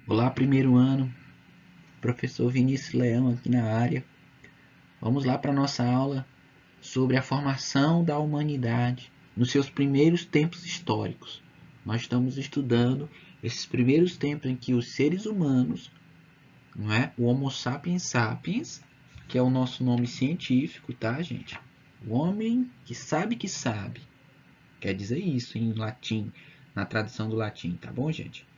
Olá, primeiro ano, professor Vinícius Leão aqui na área. Vamos lá para a nossa aula sobre a formação da humanidade nos seus primeiros tempos históricos. Nós estamos estudando esses primeiros tempos em que os seres humanos, não é? O Homo sapiens sapiens, que é o nosso nome científico, tá, gente? O homem que sabe, quer dizer isso em latim, na tradução do latim, tá bom, gente?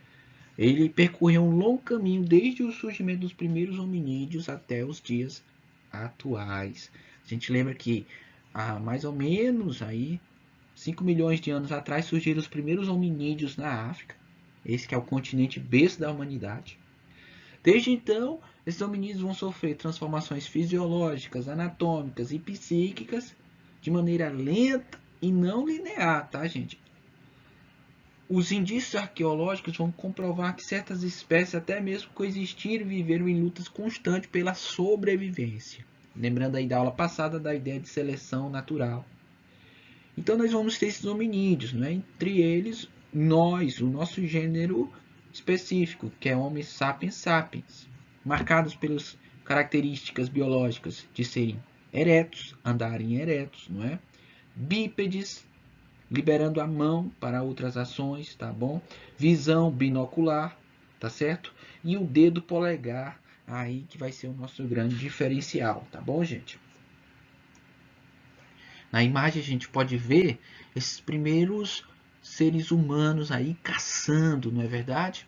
Ele percorreu um longo caminho desde o surgimento dos primeiros hominídeos até os dias atuais. A gente lembra que há mais ou menos aí 5 milhões de anos atrás surgiram os primeiros hominídeos na África. Esse que é o continente berço da humanidade. Desde então, esses hominídeos vão sofrer transformações fisiológicas, anatômicas e psíquicas de maneira lenta e não linear, tá, gente? Os indícios arqueológicos vão comprovar que certas espécies até mesmo coexistiram e viveram em lutas constantes pela sobrevivência. Lembrando aí da aula passada da ideia de seleção natural. Então nós vamos ter esses hominídeos, né? Entre eles nós, o nosso gênero específico, que é Homo sapiens sapiens, marcados pelas características biológicas de serem eretos, andarem eretos, não é? Bípedes, liberando a mão para outras ações, tá bom? Visão binocular, tá certo? E o dedo polegar aí que vai ser o nosso grande diferencial, tá bom, gente? Na imagem a gente pode ver esses primeiros seres humanos aí caçando, não é verdade?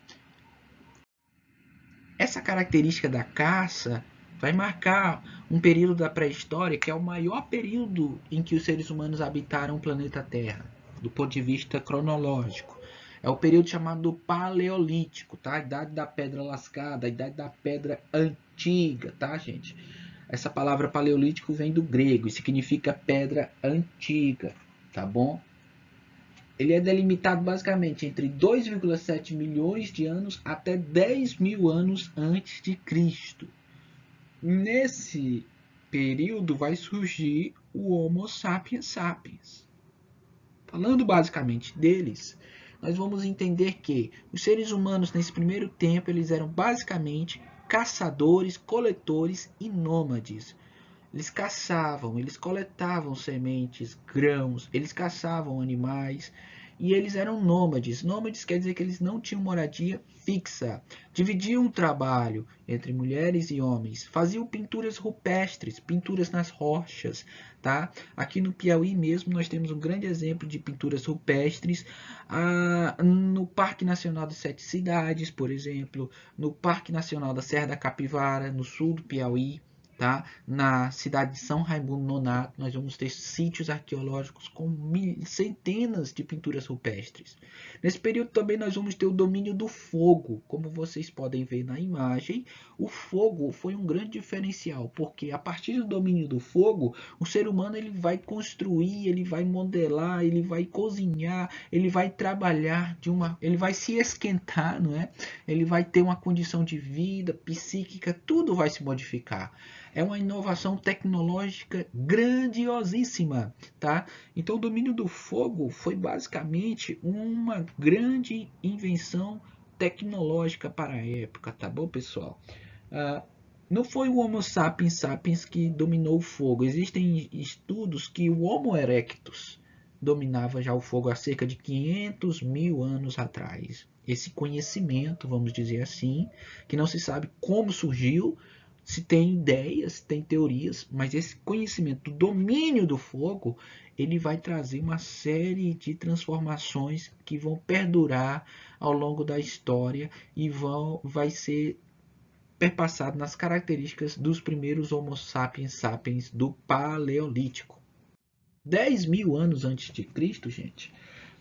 Essa característica da caça vai marcar um período da pré-história que é o maior período em que os seres humanos habitaram o planeta Terra, do ponto de vista cronológico. É o período chamado Paleolítico, tá? A idade da pedra lascada, a idade da pedra antiga, tá, gente? Essa palavra paleolítico vem do grego e significa pedra antiga, tá bom? Ele é delimitado basicamente entre 2,7 milhões de anos até 10 mil anos antes de Cristo. Nesse período vai surgir o Homo sapiens sapiens. Falando basicamente deles, nós vamos entender que os seres humanos nesse primeiro tempo eles eram basicamente caçadores, coletores e nômades. Eles caçavam, eles coletavam sementes, grãos, eles caçavam animais e eles eram nômades. Nômades quer dizer que eles não tinham moradia fixa. Dividiam o trabalho entre mulheres e homens. Faziam pinturas rupestres, pinturas nas rochas, tá? Aqui no Piauí mesmo nós temos um grande exemplo de pinturas rupestres. No Parque Nacional das Sete Cidades, por exemplo, no Parque Nacional da Serra da Capivara, no sul do Piauí. Tá? Na cidade de São Raimundo Nonato, nós vamos ter sítios arqueológicos com centenas de pinturas rupestres. Nesse período também nós vamos ter o domínio do fogo. Como vocês podem ver na imagem, o fogo foi um grande diferencial, porque a partir do domínio do fogo, o ser humano ele vai construir, ele vai modelar, ele vai cozinhar, ele vai trabalhar ele vai se esquentar, não é? Ele vai ter uma condição de vida psíquica, tudo vai se modificar. É uma inovação tecnológica grandiosíssima, tá? Então o domínio do fogo foi basicamente uma grande invenção tecnológica para a época, tá bom, pessoal? Ah, não foi o Homo sapiens sapiens que dominou o fogo. Existem estudos que o Homo erectus dominava já o fogo há cerca de 500 mil anos atrás. Esse conhecimento, vamos dizer assim, que não se sabe como surgiu, se tem ideias, se tem teorias, mas esse conhecimento do domínio do fogo, ele vai trazer uma série de transformações que vão perdurar ao longo da história e vai ser perpassado nas características dos primeiros Homo sapiens sapiens do Paleolítico. 10 mil anos antes de Cristo, gente,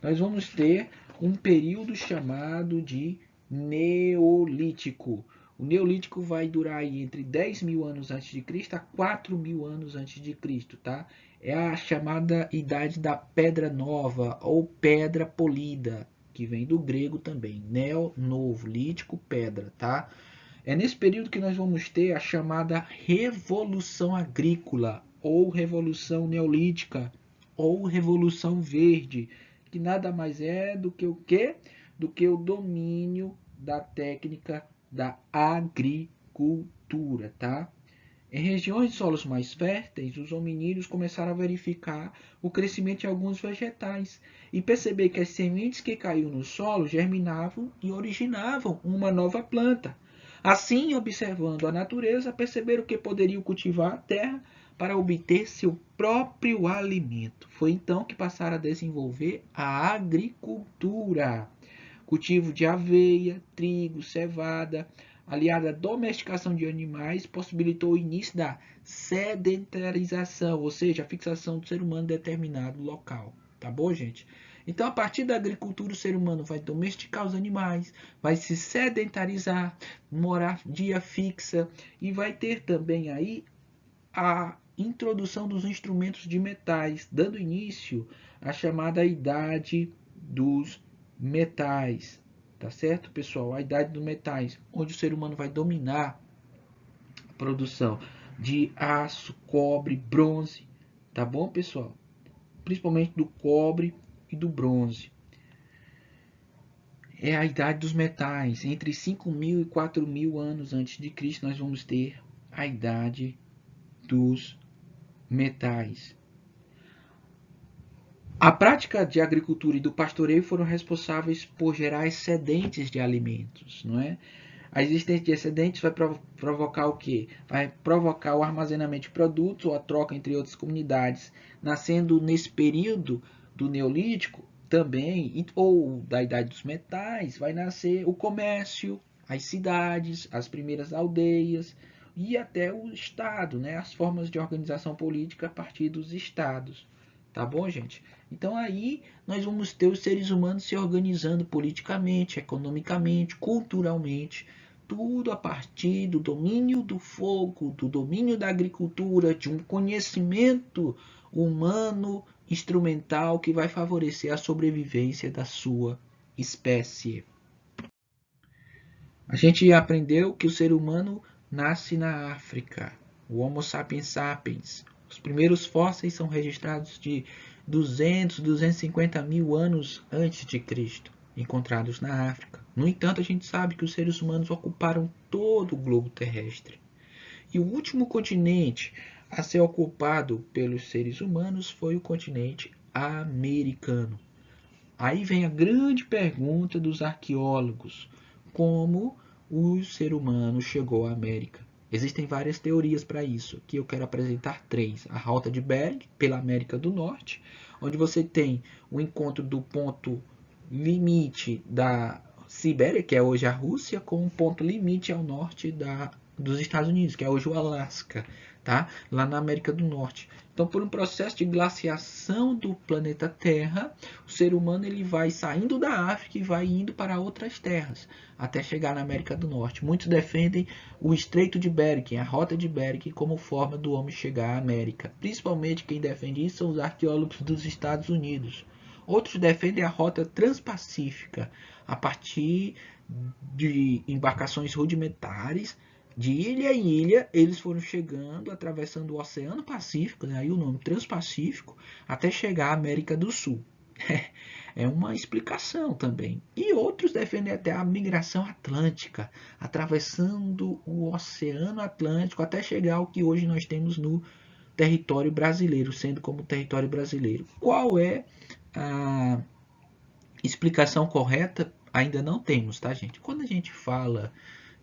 nós vamos ter um período chamado de Neolítico. O Neolítico vai durar aí entre 10 mil anos antes de Cristo a 4 mil anos antes de Cristo, tá? É a chamada Idade da Pedra Nova ou Pedra Polida, que vem do grego também. Neo, novo, lítico, pedra, tá? É nesse período que nós vamos ter a chamada Revolução Agrícola ou Revolução Neolítica ou Revolução Verde, que nada mais é do que o quê? Do que o domínio da técnica da agricultura, tá? Em regiões de solos mais férteis, os hominídeos começaram a verificar o crescimento de alguns vegetais e perceber que as sementes que caíam no solo germinavam e originavam uma nova planta. Assim, observando a natureza, perceberam que poderiam cultivar a terra para obter seu próprio alimento. Foi então que passaram a desenvolver a agricultura. Cultivo de aveia, trigo, cevada, aliada à domesticação de animais, possibilitou o início da sedentarização, ou seja, a fixação do ser humano em determinado local. Tá bom, gente? Então, a partir da agricultura, o ser humano vai domesticar os animais, vai se sedentarizar, moradia fixa e vai ter também aí a introdução dos instrumentos de metais, dando início à chamada Idade dos Metais. Tá certo, pessoal? A Idade dos Metais, onde o ser humano vai dominar a produção de aço, cobre, bronze. Tá bom, pessoal? Principalmente do cobre e do bronze. É a Idade dos Metais. Entre 5.000 e 4.000 anos antes de Cristo, nós vamos ter a Idade dos Metais. A prática de agricultura e do pastoreio foram responsáveis por gerar excedentes de alimentos, não é? A existência de excedentes vai provocar o quê? Vai provocar o armazenamento de produtos ou a troca entre outras comunidades, nascendo nesse período do Neolítico também, ou da Idade dos Metais, vai nascer o comércio, as cidades, as primeiras aldeias e até o Estado, né? As formas de organização política a partir dos estados. Tá bom, gente? Então aí nós vamos ter os seres humanos se organizando politicamente, economicamente, culturalmente, tudo a partir do domínio do fogo, do domínio da agricultura, de um conhecimento humano instrumental que vai favorecer a sobrevivência da sua espécie. A gente aprendeu que o ser humano nasce na África, o Homo sapiens sapiens. Os primeiros fósseis são registrados de 200, 250 mil anos antes de Cristo, encontrados na África. No entanto, a gente sabe que os seres humanos ocuparam todo o globo terrestre. E o último continente a ser ocupado pelos seres humanos foi o continente americano. Aí vem a grande pergunta dos arqueólogos: como o ser humano chegou à América? Existem várias teorias para isso, que eu quero apresentar três. A Rota de Bering, pela América do Norte, onde você tem o encontro do ponto limite da Sibéria, que é hoje a Rússia, com um ponto limite ao norte dos Estados Unidos, que é hoje o Alasca, tá? Lá na América do Norte. Então, por um processo de glaciação do planeta Terra, o ser humano ele vai saindo da África e vai indo para outras terras, até chegar na América do Norte. Muitos defendem o Estreito de Bering, a Rota de Bering, como forma do homem chegar à América. Principalmente quem defende isso são os arqueólogos dos Estados Unidos. Outros defendem a Rota Transpacífica, a partir de embarcações rudimentares. De ilha em ilha, eles foram chegando, atravessando o Oceano Pacífico, né, aí o nome Transpacífico, até chegar à América do Sul. É uma explicação também. E outros defendem até a migração atlântica, atravessando o Oceano Atlântico até chegar ao que hoje nós temos no território brasileiro, sendo como território brasileiro. Qual é a explicação correta? Ainda não temos, tá, gente? Quando a gente fala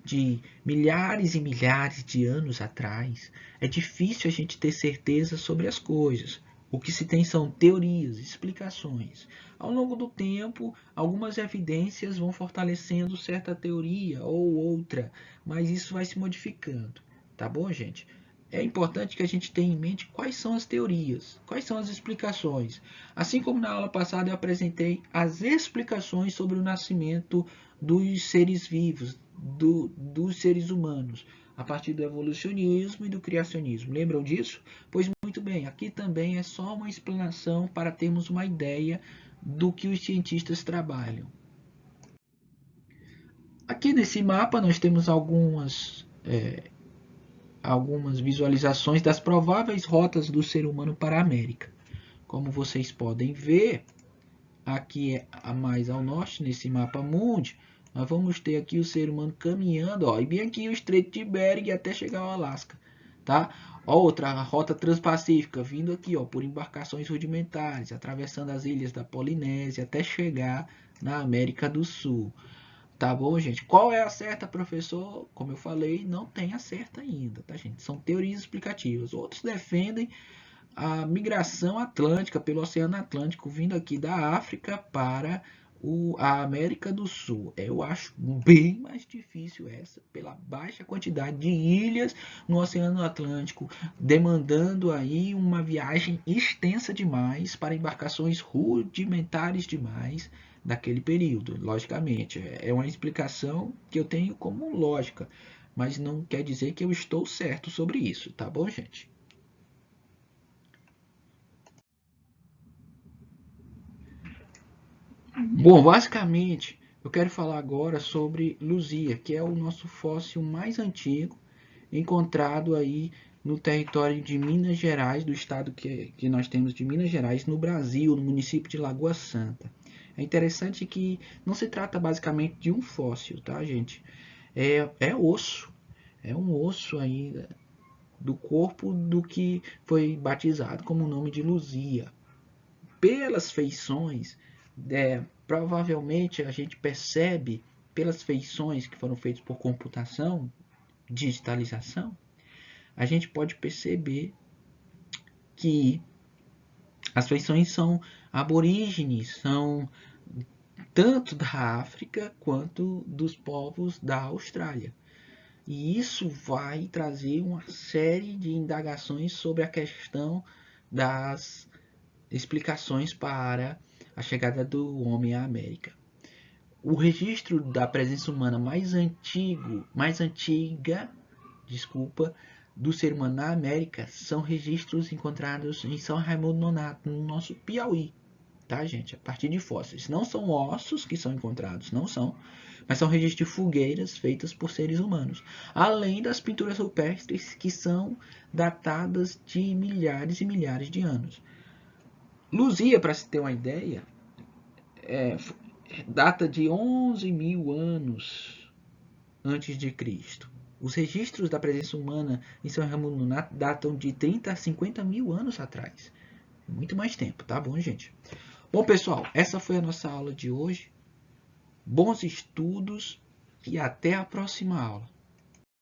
de milhares e milhares de anos atrás, é difícil a gente ter certeza sobre as coisas. O que se tem são teorias, explicações. Ao longo do tempo, algumas evidências vão fortalecendo certa teoria ou outra, mas isso vai se modificando. Tá bom, gente? É importante que a gente tenha em mente quais são as teorias, quais são as explicações. Assim como na aula passada eu apresentei as explicações sobre o nascimento dos seres vivos, dos seres humanos, a partir do evolucionismo e do criacionismo. Lembram disso? Pois muito bem, aqui também é só uma explanação para termos uma ideia do que os cientistas trabalham. Aqui nesse mapa nós temos algumas visualizações das prováveis rotas do ser humano para a América. Como vocês podem ver, aqui a mais ao norte, nesse mapa mundi, nós vamos ter aqui o ser humano caminhando, ó, e bem aqui o Estreito de Bering até chegar ao Alasca, tá? Ó, outra rota transpacífica vindo aqui, ó, por embarcações rudimentares, atravessando as ilhas da Polinésia até chegar na América do Sul. Tá bom, gente? Qual é a certa, professor? Como eu falei, não tem a certa ainda, tá, gente? São teorias explicativas. Outros defendem a migração atlântica pelo Oceano Atlântico, vindo aqui da África para a América do Sul. Eu acho bem mais difícil essa, pela baixa quantidade de ilhas no Oceano Atlântico, demandando aí uma viagem extensa demais para embarcações rudimentares demais daquele período. Logicamente, é uma explicação que eu tenho como lógica, mas não quer dizer que eu estou certo sobre isso, tá bom, gente? Bom, basicamente, eu quero falar agora sobre Luzia, que é o nosso fóssil mais antigo encontrado aí no território de Minas Gerais, do estado que nós temos de Minas Gerais, no Brasil, no município de Lagoa Santa. É interessante que não se trata basicamente de um fóssil, tá, gente? É osso, é um osso aí do corpo do que foi batizado como o nome de Luzia. Pelas feições, provavelmente a gente percebe pelas feições que foram feitas por computação, digitalização, a gente pode perceber que as feições são aborígenes, são tanto da África quanto dos povos da Austrália. E isso vai trazer uma série de indagações sobre a questão das explicações para a chegada do homem à América. O registro da presença humana mais antiga, desculpa, do ser humano na América são registros encontrados em São Raimundo Nonato, no nosso Piauí, tá, gente? A partir de fósseis. Não são ossos que são encontrados, não são, mas são registros de fogueiras feitas por seres humanos, além das pinturas rupestres que são datadas de milhares e milhares de anos. Luzia, para se ter uma ideia, data de 11.000 anos antes de Cristo. Os registros da presença humana em São Raimundo Nonato datam de 30 a 50 mil anos atrás. Muito mais tempo, tá bom, gente? Bom, pessoal, essa foi a nossa aula de hoje. Bons estudos e até a próxima aula.